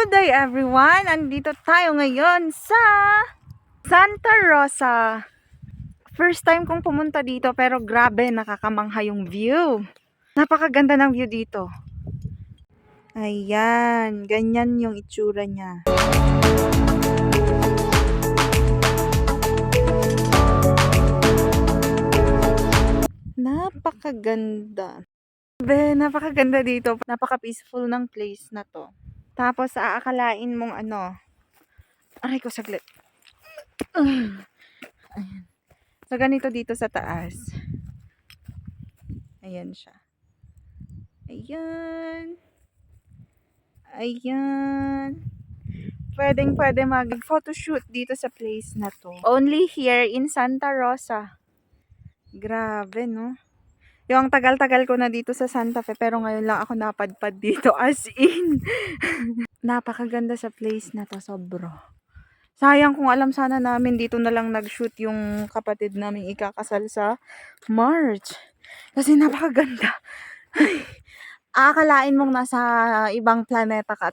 Good day everyone! Andito tayo ngayon sa Santa Rosa. First time kong pumunta dito pero grabe, nakakamangha yung view. Napakaganda ng view dito. Ayan, ganyan yung itsura niya. Napakaganda. Napakaganda dito. Napaka-peaceful ng place na to. Tapos aakalain mong ano. Aray ko, saglit. Ayan. So ganito dito sa taas. Ayan siya. Ayan. Ayan. Pwede mag-photoshoot dito sa place na to. Only here in Santa Rosa. Grabe, no? Yung tagal-tagal ko na dito sa Santa Fe, pero ngayon lang ako napadpad dito, as in. Napakaganda sa place na to, sobro. Sayang kung alam sana namin dito na lang nag-shoot yung kapatid naming ikakasal sa March. Kasi napakaganda. Ay, aakalain mong nasa ibang planeta ka.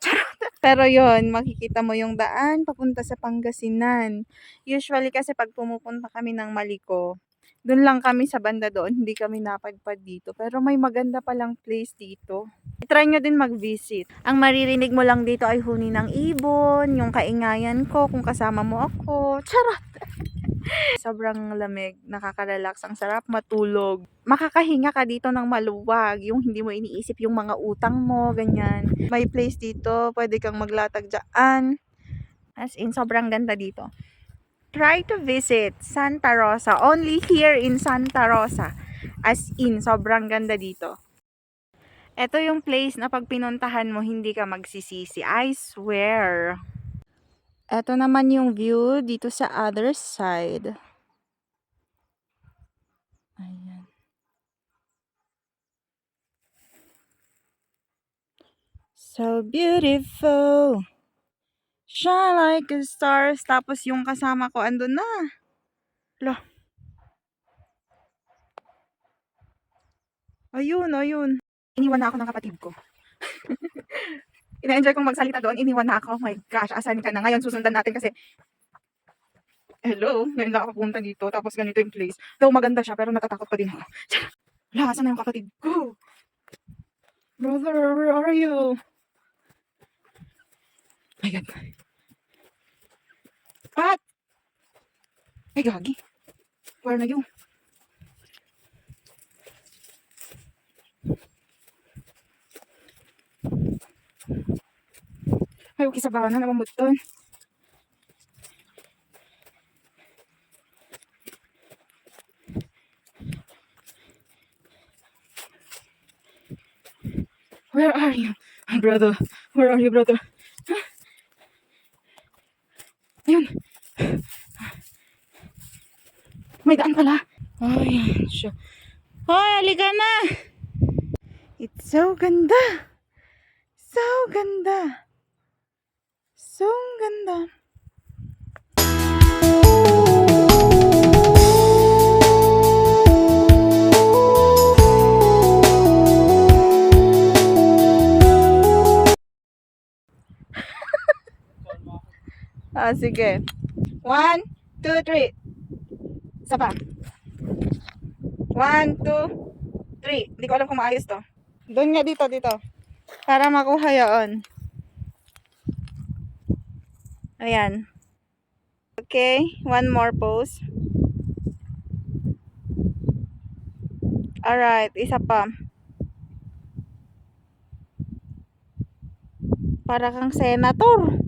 Pero yon, makikita mo yung daan papunta sa Pangasinan. Usually kasi pag pumupunta kami ng Maliko, doon lang kami sa banda doon, hindi kami napadpad dito. Pero may maganda palang place dito. I-try nyo din mag-visit. Ang maririnig mo lang dito ay huni ng ibon, yung kaingayan ko kung kasama mo ako. Charot! Sobrang lamig, nakaka-relax, ang sarap matulog. Makakahinga ka dito ng maluwag, yung hindi mo iniisip yung mga utang mo, ganyan. May place dito, pwede kang maglatag dyan. As in, sobrang ganda dito. Try to visit Santa Rosa. Only here in Santa Rosa. As in, sobrang ganda dito. Ito yung place na pag pinuntahan mo, hindi ka magsisisi. I swear. Ito naman yung view dito sa other side. Ayan. So beautiful. Shine like a stars. Tapos yung kasama ko andun na. Lo. Ayun, ayun. Iniwan na ako ng kapatid ko. Ina-enjoy kong magsalita doon. Iniwan na ako. Oh my gosh, asan ka na? Ngayon susundan natin kasi hello, ngayon lang ako pumunta dito. Tapos ganito yung place. Though maganda siya, pero natatakot pa din ako. Wala, asan na yung kapatid ko? Brother, where are you? My God. Pat! Ay, gagi. Where na you? Ay, okay, sa bana naman mo doon. Where are you? Brother, where are you, brother? Ayun. May daan pala. Ay, siya. Ay, halika na. It's so ganda. So ganda. So ganda. Sige. 1, 2, 3. Isa pa. 1, 2, 3. Hindi ko alam kung maayos to. Doon nga dito. Para makuha yun. Ayan. Okay. One more pose. Alright. Isa pa. Para kang senator.